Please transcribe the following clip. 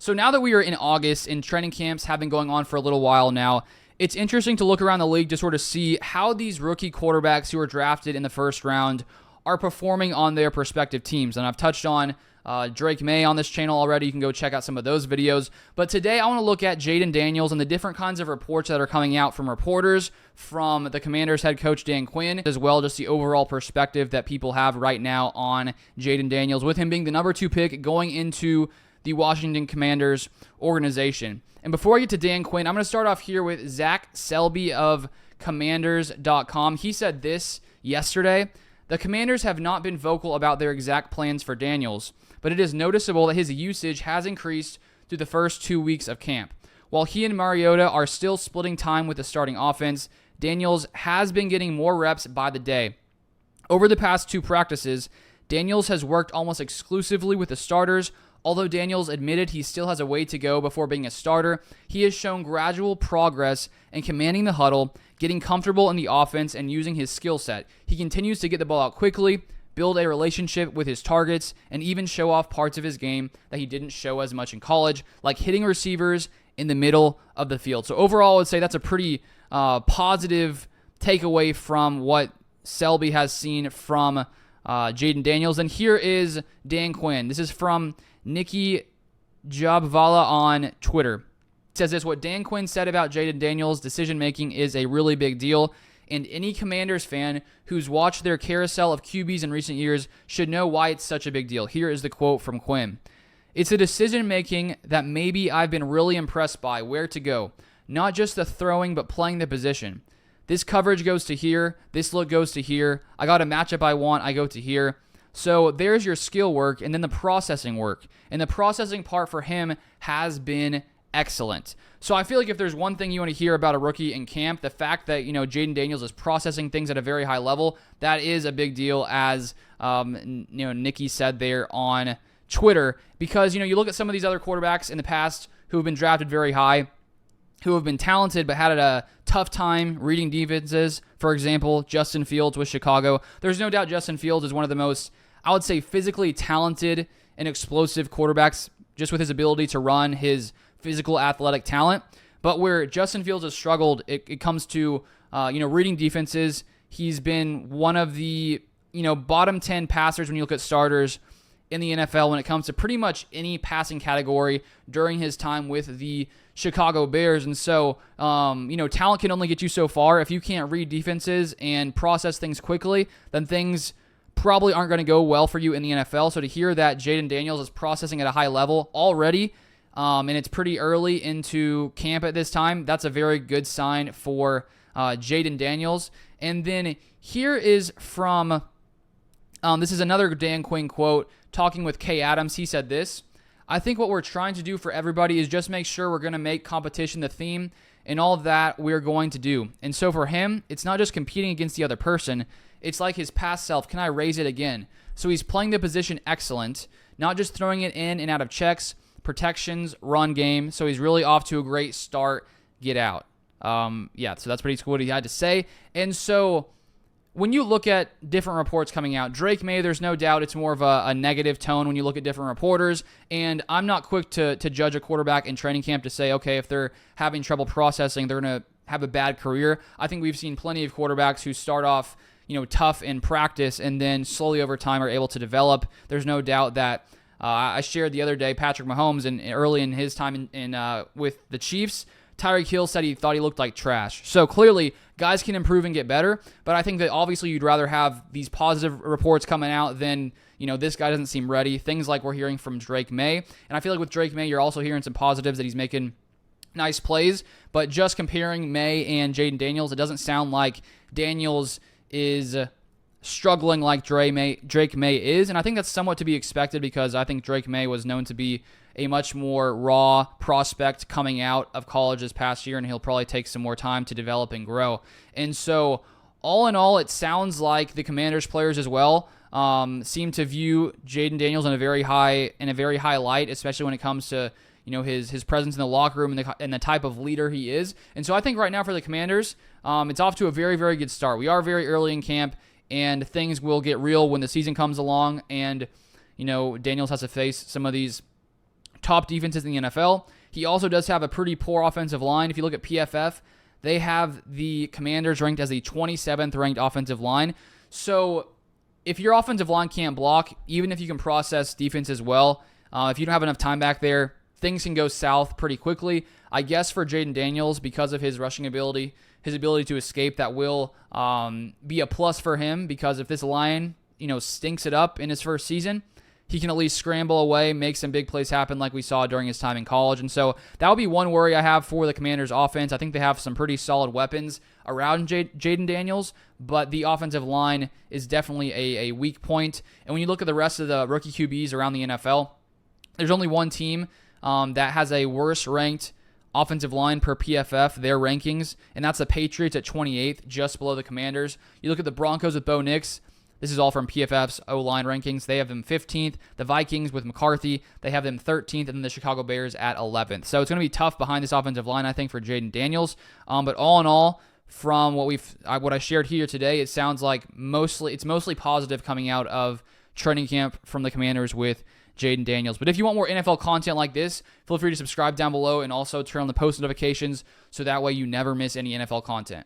So now that we are in August and training camps have been going on for a little while now, it's interesting to look around the league to sort of see how these rookie quarterbacks who were drafted in the first round are performing on their respective teams. And I've touched on Drake May on this channel already. You can go check out some of those videos. But today I want to look at Jayden Daniels and the different kinds of reports that are coming out from reporters, from the Commanders head coach Dan Quinn, as well just the overall perspective that people have right now on Jayden Daniels, with him being the number 2 pick going into the Washinton Commanders organization. And before I get to Dan Quinn, I'm going to start off here with Zach Selby of Commanders.com. He said this yesterday: the Commanders have not been vocal about their exact plans for Daniels, but it is noticeable that his usage has increased through the first 2 weeks of camp. While he and Mariota are still splitting time with the starting offense, Daniels has been getting more reps by the day. Over the past 2 practices, Daniels has worked almost exclusively with the starters. Although Daniels admitted he still has a way to go before being a starter, he has shown gradual progress in commanding the huddle, getting comfortable in the offense, and using his skill set. He continues to get the ball out quickly, build a relationship with his targets, and even show off parts of his game that he didn't show as much in college, like hitting receivers in the middle of the field. So overall, I would say that's a pretty positive takeaway from what Selby has seen from Jayden Daniels. And here is Dan Quinn. This is from Nikki Jabvala on Twitter. It says this: what Dan Quinn said about Jayden Daniels' decision-making is a really big deal, and any Commanders fan who's watched their carousel of QBs in recent years should know why it's such a big deal. Here is the quote from Quinn. It's a decision-making that maybe I've been really impressed by, where to go. Not just the throwing, but playing the position. This coverage goes to here. This look goes to here. I got a matchup I want. I go to here. So there's your skill work, and then the processing work. And the processing part for him has been excellent. So I feel like if there's one thing you want to hear about a rookie in camp, the fact that, Jayden Daniels is processing things at a very high level, that is a big deal, as Nikki said there on Twitter. Because, you look at some of these other quarterbacks in the past who have been drafted very high, who have been talented but had a tough time reading defenses. For example, Justin Fields with Chicago. There's no doubt Justin Fields is one of the most, I would say, physically talented and explosive quarterbacks, just with his ability to run, his physical athletic talent. But where Justin Fields has struggled, it comes to reading defenses. He's been one of the bottom 10 passers when you look at starters in the NFL when it comes to pretty much any passing category during his time with the Chicago Bears. And so, talent can only get you so far. If you can't read defenses and process things quickly, then things probably aren't going to go well for you in the NFL. So to hear that Jayden Daniels is processing at a high level already, and it's pretty early into camp at this time, that's a very good sign for Jayden Daniels. And then here is from, this is another Dan Quinn quote, talking with Kay Adams. He said this: I think what we're trying to do for everybody is just make sure we're going to make competition the theme, and all of that we're going to do. And so for him, it's not just competing against the other person. It's like his past self. Can I raise it again? So he's playing the position excellent, not just throwing it in and out of checks, protections, run game. So he's really off to a great start. Get out. So that's pretty cool what he had to say. And so when you look at different reports coming out, Drake May, there's no doubt it's more of a negative tone when you look at different reporters. And I'm not quick to judge a quarterback in training camp to say, okay, if they're having trouble processing, they're going to have a bad career. I think we've seen plenty of quarterbacks who start off tough in practice and then slowly over time are able to develop. There's no doubt that I shared the other day Patrick Mahomes, and early in his time with the Chiefs, Tyreek Hill said he thought he looked like trash. So clearly, guys can improve and get better, but I think that obviously you'd rather have these positive reports coming out than, this guy doesn't seem ready. Things like we're hearing from Drake May. And I feel like with Drake May, you're also hearing some positives that he's making nice plays, but just comparing May and Jayden Daniels, it doesn't sound like Daniels is struggling like Drake May is, and I think that's somewhat to be expected because I think Drake May was known to be a much more raw prospect coming out of college this past year, and he'll probably take some more time to develop and grow. And so, all in all, it sounds like the Commanders players as well seem to view Jayden Daniels in a very high light, especially when it comes to his presence in the locker room and the type of leader he is. And so I think right now for the Commanders, it's off to a very, very good start. We are very early in camp, and things will get real when the season comes along, and Daniels has to face some of these top defenses in the NFL. He also does have a pretty poor offensive line. If you look at PFF, they have the Commanders ranked as the 27th ranked offensive line. So if your offensive line can't block, even if you can process defense as well, if you don't have enough time back there, things can go south pretty quickly. I guess for Jayden Daniels, because of his rushing ability, his ability to escape, that will be a plus for him, because if this line, stinks it up in his first season, he can at least scramble away, make some big plays happen like we saw during his time in college. And so that would be one worry I have for the Commanders' offense. I think they have some pretty solid weapons around Jayden Daniels, but the offensive line is definitely a weak point. And when you look at the rest of the rookie QBs around the NFL, there's only one team that has a worse ranked offensive line per PFF, their rankings, and that's the Patriots at 28th, just below the Commanders. You look at the Broncos with Bo Nix. This is all from PFF's O-line rankings. They have them 15th. The Vikings with McCarthy, they have them 13th, and then the Chicago Bears at 11th. So it's going to be tough behind this offensive line, I think, for Jayden Daniels. But all in all, from what I shared here today, it sounds like it's mostly positive coming out of training camp from the Commanders with Jayden Daniels. But if you want more NFL content like this, feel free to subscribe down below and also turn on the post notifications so that way you never miss any NFL content.